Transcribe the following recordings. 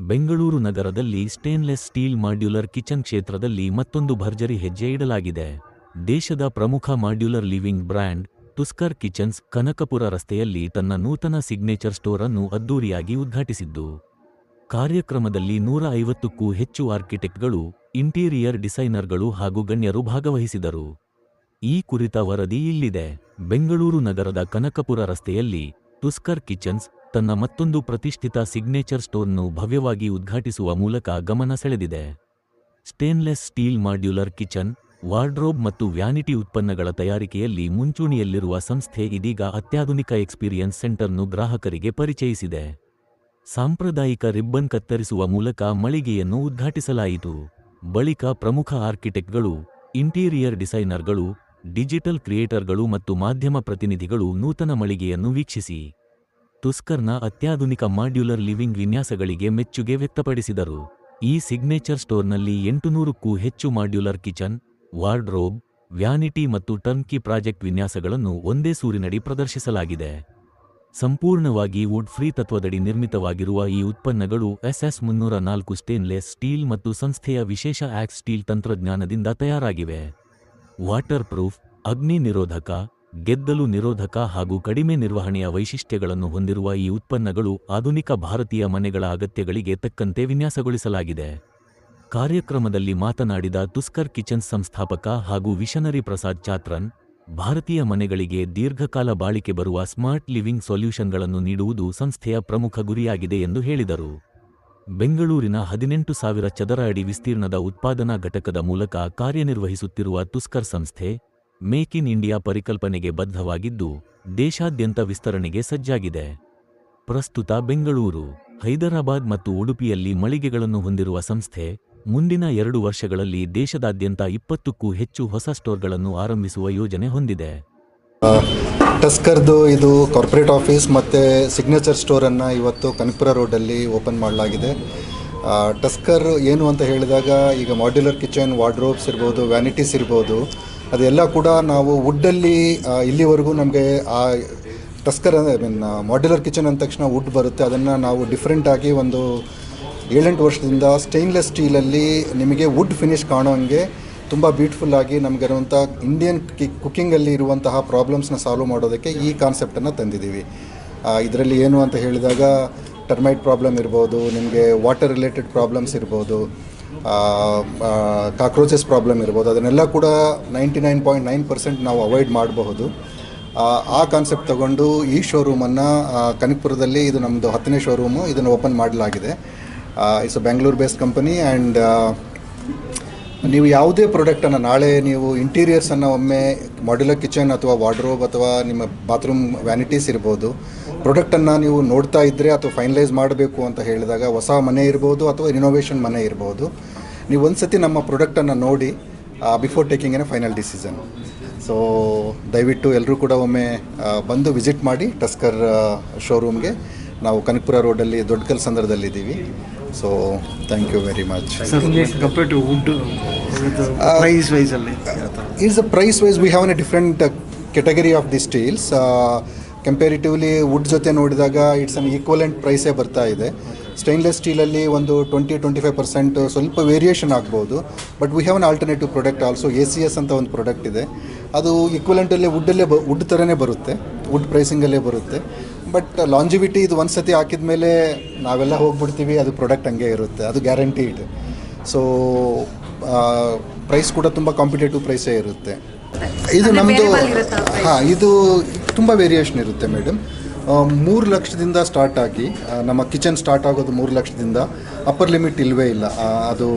ಬೆಂಗಳೂರು ನಗರದಲ್ಲಿ stainless steel modular kitchen ಕ್ಷೇತ್ರದಲ್ಲಿ ಮತ್ತೊಂದು ಭರ್ಜರಿ ಹೆಜ್ಜೆ ಇಡಲಾಗಿದೆ. ದೇಶದ ಪ್ರಮುಖ modular living brand Tusker Kitchens Kanakapura ರಸ್ತೆಯಲ್ಲಿ ತನ್ನ ನೂತನ ಸಿಗ್ನೇಚರ್ ಸ್ಟೋರ್ ಅನ್ನು ಅದ್ದೂರಿಯಾಗಿ ಉದ್ಘಾಟಿಸಿದ್ದು, ಕಾರ್ಯಕ್ರಮದಲ್ಲಿ 150ಕ್ಕೂ ಹೆಚ್ಚು ಆರ್ಕಿಟೆಕ್ಟ್ಗಳು, ಇಂಟೀರಿಯರ್ ಡಿಸೈನರ್ಗಳು ಹಾಗೂ ಗಣ್ಯರು ಭಾಗವಹಿಸಿದರು. ಈ ಕುರಿತ ವರದಿ ಇಲ್ಲಿದೆ. ಬೆಂಗಳೂರು ನಗರದ ಕನಕಪುರ ರಸ್ತೆಯಲ್ಲಿ ತುಸ್ಕರ್ ಕಿಚನ್ಸ್ ತನ್ನ ಮತ್ತೊಂದು ಪ್ರತಿಷ್ಠಿತ ಸಿಗ್ನೇಚರ್ ಸ್ಟೋರ್ನ್ನು ಭವ್ಯವಾಗಿ ಉದ್ಘಾಟಿಸುವ ಮೂಲಕ ಗಮನ ಸೆಳೆದಿದೆ. Stainless steel modular kitchen, wardrobe ಮತ್ತು ವ್ಯಾನಿಟಿ ಉತ್ಪನ್ನಗಳ ತಯಾರಿಕೆಯಲ್ಲಿ ಮುಂಚೂಣಿಯಲ್ಲಿರುವ ಸಂಸ್ಥೆ ಇದೀಗ ಅತ್ಯಾಧುನಿಕ ಎಕ್ಸ್ಪೀರಿಯನ್ಸ್ ಸೆಂಟರ್ನ್ನು ಗ್ರಾಹಕರಿಗೆ ಪರಿಚಯಿಸಿದೆ. ಸಾಂಪ್ರದಾಯಿಕ ರಿಬ್ಬನ್ ಕತ್ತರಿಸುವ ಮೂಲಕ ಮಳಿಗೆಯನ್ನು ಉದ್ಘಾಟಿಸಲಾಯಿತು. ಬಳಿಕ ಪ್ರಮುಖ ಆರ್ಕಿಟೆಕ್ಟ್ಗಳು, ಇಂಟೀರಿಯರ್ ಡಿಸೈನರ್ಗಳು, ಡಿಜಿಟಲ್ ಕ್ರಿಯೇಟರ್ಗಳು ಮತ್ತು ಮಾಧ್ಯಮ ಪ್ರತಿನಿಧಿಗಳು ನೂತನ ಮಳಿಗೆಯನ್ನು ವೀಕ್ಷಿಸಿ ತುಸ್ಕರ್ನ ಅತ್ಯಾಧುನಿಕ ಮಾಡ್ಯುಲರ್ ಲಿವಿಂಗ್ ವಿನ್ಯಾಸಗಳಿಗೆ ಮೆಚ್ಚುಗೆ ವ್ಯಕ್ತಪಡಿಸಿದರು. ಈ ಸಿಗ್ನೇಚರ್ ಸ್ಟೋರ್ನಲ್ಲಿ 800ಕ್ಕೂ ಹೆಚ್ಚು ಮಾಡ್ಯುಲರ್ ಕಿಚನ್, ವಾರ್ಡ್ರೋಬ್, ವ್ಯಾನಿಟಿ ಮತ್ತು ಟರ್ನ್ಕಿ ಪ್ರಾಜೆಕ್ಟ್ ವಿನ್ಯಾಸಗಳನ್ನು ಒಂದೇ ಸೂರಿನಡಿ ಪ್ರದರ್ಶಿಸಲಾಗಿದೆ. ಸಂಪೂರ್ಣವಾಗಿ ವುಡ್ ಫ್ರೀ ತತ್ವದಡಿ ನಿರ್ಮಿತವಾಗಿರುವ ಈ ಉತ್ಪನ್ನಗಳು SS304 ಸ್ಟೇನ್ಲೆಸ್ ಸ್ಟೀಲ್ ಮತ್ತು ಸಂಸ್ಥೆಯ ವಿಶೇಷ ಆಕ್ಸ್ ಸ್ಟೀಲ್ ತಂತ್ರಜ್ಞಾನದಿಂದ ತಯಾರಾಗಿವೆ. ವಾಟರ್ ಪ್ರೂಫ್, ಅಗ್ನಿ ನಿರೋಧಕ, ಗೆದ್ದಲು ನಿರೋಧಕ ಹಾಗೂ ಕಡಿಮೆ ನಿರ್ವಹಣೆಯ ವೈಶಿಷ್ಟ್ಯಗಳನ್ನು ಹೊಂದಿರುವ ಈ ಉತ್ಪನ್ನಗಳು ಆಧುನಿಕ ಭಾರತೀಯ ಮನೆಗಳ ಅಗತ್ಯಗಳಿಗೆ ತಕ್ಕಂತೆ ವಿನ್ಯಾಸಗೊಳಿಸಲಾಗಿದೆ. ಕಾರ್ಯಕ್ರಮದಲ್ಲಿ ಮಾತನಾಡಿದ ತುಸ್ಕರ್ ಕಿಚನ್ಸ್ ಸಂಸ್ಥಾಪಕ ಹಾಗೂ ವಿಷನರಿ ಪ್ರಸಾದ್ ಚಾತ್ರನ್, ಭಾರತೀಯ ಮನೆಗಳಿಗೆ ದೀರ್ಘಕಾಲ ಬಾಳಿಕೆ ಬರುವ ಸ್ಮಾರ್ಟ್ ಲಿವಿಂಗ್ ಸೊಲ್ಯೂಷನ್ಗಳನ್ನು ನೀಡುವುದು ಸಂಸ್ಥೆಯ ಪ್ರಮುಖ ಗುರಿಯಾಗಿದೆ ಎಂದು ಹೇಳಿದರು. ಬೆಂಗಳೂರಿನ 18,000 ಚದರ ಅಡಿ ವಿಸ್ತೀರ್ಣದ ಉತ್ಪಾದನಾ ಘಟಕದ ಮೂಲಕ ಕಾರ್ಯನಿರ್ವಹಿಸುತ್ತಿರುವ ತುಸ್ಕರ್ ಸಂಸ್ಥೆ, ಮೇಕ್ ಇನ್ ಇಂಡಿಯಾ ಪರಿಕಲ್ಪನೆಗೆ ಬದ್ಧವಾಗಿದ್ದು, ದೇಶಾದ್ಯಂತ ವಿಸ್ತರಣೆಗೆ ಸಜ್ಜಾಗಿದೆ. ಪ್ರಸ್ತುತ ಬೆಂಗಳೂರು, ಹೈದರಾಬಾದ್ ಮತ್ತು ಉಡುಪಿಯಲ್ಲಿ ಮಳಿಗೆಗಳನ್ನು ಹೊಂದಿರುವ ಸಂಸ್ಥೆ, ಮುಂದಿನ 2 ವರ್ಷಗಳಲ್ಲಿ ದೇಶದಾದ್ಯಂತ 20ಕ್ಕೂ ಹೆಚ್ಚು ಹೊಸ ಸ್ಟೋರ್ಗಳನ್ನು ಆರಂಭಿಸುವ ಯೋಜನೆ ಹೊಂದಿದೆ. ಟಸ್ಕರ್ದು ಇದು ಕಾರ್ಪೊರೇಟ್ ಆಫೀಸ್ ಮತ್ತು ಸಿಗ್ನೇಚರ್ ಸ್ಟೋರನ್ನು ಇವತ್ತು ಕನಕಪುರ ರೋಡಲ್ಲಿ ಓಪನ್ ಮಾಡಲಾಗಿದೆ. ಟಸ್ಕರ್ ಏನು ಅಂತ ಹೇಳಿದಾಗ, ಈಗ ಮಾಡ್ಯುಲರ್ ಕಿಚನ್, ವಾರ್ಡ್ರೋಬ್ಸ್ ಇರ್ಬೋದು, ವ್ಯಾನಿಟೀಸ್ ಇರ್ಬೋದು, ಅದೆಲ್ಲ ಕೂಡ ನಾವು ವುಡ್ಡಲ್ಲಿ ಇಲ್ಲಿವರೆಗೂ ನಮಗೆ ಆ ಟಸ್ಕರ್ ಮಾಡ್ಯುಲರ್ ಕಿಚನ್ ಅಂದ ತಕ್ಷಣ ವುಡ್ ಬರುತ್ತೆ. ಅದನ್ನು ನಾವು ಡಿಫ್ರೆಂಟಾಗಿ ಒಂದು 7-8 ವರ್ಷದಿಂದ ಸ್ಟೇನ್ಲೆಸ್ ಸ್ಟೀಲಲ್ಲಿ ನಿಮಗೆ ವುಡ್ ಫಿನಿಶ್ ಕಾಣೋಂಗೆ ತುಂಬ ಬ್ಯೂಟಿಫುಲ್ಲಾಗಿ ನಮಗಿರುವಂಥ ಇಂಡಿಯನ್ ಕುಕ್ಕಿಂಗಲ್ಲಿ ಇರುವಂತಹ ಪ್ರಾಬ್ಲಮ್ಸ್ನ ಸಾಲ್ವ್ ಮಾಡೋದಕ್ಕೆ ಈ ಕಾನ್ಸೆಪ್ಟನ್ನು ತಂದಿದ್ದೀವಿ. ಇದರಲ್ಲಿ ಏನು ಅಂತ ಹೇಳಿದಾಗ, ಟರ್ಮೈಟ್ ಪ್ರಾಬ್ಲಮ್ ಇರ್ಬೋದು, ನಿಮಗೆ ವಾಟರ್ ರಿಲೇಟೆಡ್ ಪ್ರಾಬ್ಲಮ್ಸ್ ಇರ್ಬೋದು, ಕಾಕ್ರೋಚಸ್ ಪ್ರಾಬ್ಲಮ್ ಇರ್ಬೋದು, ಅದನ್ನೆಲ್ಲ ಕೂಡ 99.9% ನಾವು ಅವಾಯ್ಡ್ ಮಾಡಬಹುದು. ಆ ಕಾನ್ಸೆಪ್ಟ್ ತಗೊಂಡು ಈ ಶೋರೂಮನ್ನು ಕನಕಪುರದಲ್ಲಿ, ಇದು ನಮ್ಮದು 10ನೇ ಶೋರೂಮು, ಇದನ್ನು ಓಪನ್ ಮಾಡಲಾಗಿದೆ. It's a Bengaluru based company. And ನೀವು ಯಾವುದೇ ಪ್ರಾಡಕ್ಟನ್ನು ನಾಳೆ ನೀವು ಇಂಟೀರಿಯರ್ಸನ್ನು ಒಮ್ಮೆ ಮಾಡ್ಯುಲರ್ ಕಿಚನ್ ಅಥವಾ ವಾರ್ಡ್ರೋಬ್ ಅಥವಾ ನಿಮ್ಮ ಬಾತ್ರೂಮ್ ವ್ಯಾನಿಟೀಸ್ ಇರ್ಬೋದು, ಪ್ರಾಡಕ್ಟನ್ನು ನೀವು ನೋಡ್ತಾ ಇದ್ದರೆ ಅಥವಾ ಫೈನಲೈಸ್ ಮಾಡಬೇಕು ಅಂತ ಹೇಳಿದಾಗ, ಹೊಸ ಮನೆ ಇರ್ಬೋದು ಅಥವಾ ರಿನೋವೇಷನ್ ಮನೆ ಇರ್ಬೋದು, ನೀವು ಒಂದು ಸತಿ ನಮ್ಮ ಪ್ರಾಡಕ್ಟನ್ನು ನೋಡಿ before taking A final decision. So ದಯವಿಟ್ಟು ಎಲ್ಲರೂ ಕೂಡ ಒಮ್ಮೆ ಬಂದು ವಿಸಿಟ್ ಮಾಡಿ ಟಸ್ಕರ್ ಶೋರೂಮ್ಗೆ. ನಾವು ಕನಕಪುರ ರೋಡಲ್ಲಿ ದೊಡ್ಡ ಕಲ್ಸಂದ್ರದಲ್ಲಿದ್ದೀವಿ. So thank you very much. Compared to wood, price wise ಅಲ್ಲಿ is a price wise we have a different category of the steels. Comparatively wood ಜೊತೆ ನೋಡಿದಾಗ ಇಟ್ಸ್ ಅನ್ ಈಕ್ವಲೆಂಟ್ ಪ್ರೈಸೇ ಬರ್ತಾ ಇದೆ. ಸ್ಟೈನ್ಲೆಸ್ ಸ್ಟೀಲಲ್ಲಿ ಒಂದು 20-25% ಸ್ವಲ್ಪ ವೇರಿಯೇಷನ್ ಆಗ್ಬೋದು. But we have an alternative product also. ACS ಅಂತ ಒಂದು ಪ್ರಾಡಕ್ಟ್ ಇದೆ, ಅದು ಈಕ್ವಲೆಂಟಲ್ಲೇ ವುಡ್ ಥರನೇ ಬರುತ್ತೆ, ವುಡ್ ಪ್ರೈಸಿಂಗಲ್ಲೇ ಬರುತ್ತೆ. ಬಟ್ ಲಾಂಜಿವಿಟಿ ಇದು ಒಂದು ಸತಿ ಹಾಕಿದ ಮೇಲೆ ನಾವೆಲ್ಲ ಹೋಗ್ಬಿಡ್ತೀವಿ, ಅದು ಪ್ರಾಡಕ್ಟ್ ಹಂಗೆ ಇರುತ್ತೆ, ಅದು ಗ್ಯಾರಂಟಿಡ್. ಸೊ ಪ್ರೈಸ್ ಕೂಡ ತುಂಬ ಕಾಂಪಿಟೇಟಿವ್ ಪ್ರೈಸೇ ಇರುತ್ತೆ. ಇದು ನಮ್ಮದು ಇದು ತುಂಬ ವೇರಿಯೇಷನ್ ಇರುತ್ತೆ ಮೇಡಮ್. 3 ಲಕ್ಷದಿಂದ ಸ್ಟಾರ್ಟ್ ಆಗಿ ನಮ್ಮ ಕಿಚನ್ ಸ್ಟಾರ್ಟ್ ಆಗೋದು 3 ಲಕ್ಷದಿಂದ. ಅಪ್ಪರ್ ಲಿಮಿಟ್ ಇಲ್ಲವೇ ಇಲ್ಲ. ಅದು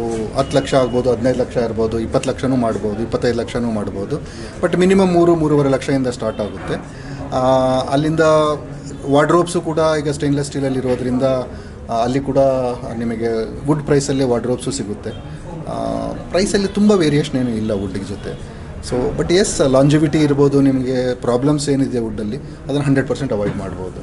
10 ಲಕ್ಷ ಆಗ್ಬೋದು, 15 ಲಕ್ಷ ಇರ್ಬೋದು, 20 ಲಕ್ಷನೂ ಮಾಡ್ಬೋದು, 25 ಲಕ್ಷನೂ ಮಾಡ್ಬೋದು. ಬಟ್ ಮಿನಿಮಮ್ 3-3.5 ಲಕ್ಷದಿಂದ ಸ್ಟಾರ್ಟ್ ಆಗುತ್ತೆ. ಅಲ್ಲಿಂದ ವಾರ್ಡ್ರೋಬ್ಸು ಕೂಡ ಈಗ ಸ್ಟೇನ್ಲೆಸ್ ಸ್ಟೀಲಲ್ಲಿ ಇರೋದ್ರಿಂದ ಅಲ್ಲಿ ಕೂಡ ನಿಮಗೆ ವುಡ್ ಪ್ರೈಸಲ್ಲೇ ವಾರ್ಡ್ರೋಬ್ಸು ಸಿಗುತ್ತೆ. ಪ್ರೈಸಲ್ಲಿ ತುಂಬ ವೇರಿಯೇಷನ್ ಏನೂ ಇಲ್ಲ ವುಡ್ಡಿಗೆ ಜೊತೆ. ಸೊ ಬಟ್ ಎಸ್, ಲಾಂಜಿವಿಟಿ ಇರ್ಬೋದು, ನಿಮಗೆ ಪ್ರಾಬ್ಲಮ್ಸ್ ಏನಿದೆ ವುಡ್ಡಲ್ಲಿ ಅದನ್ನು 100% ಅವಾಯ್ಡ್ ಮಾಡ್ಬೋದು.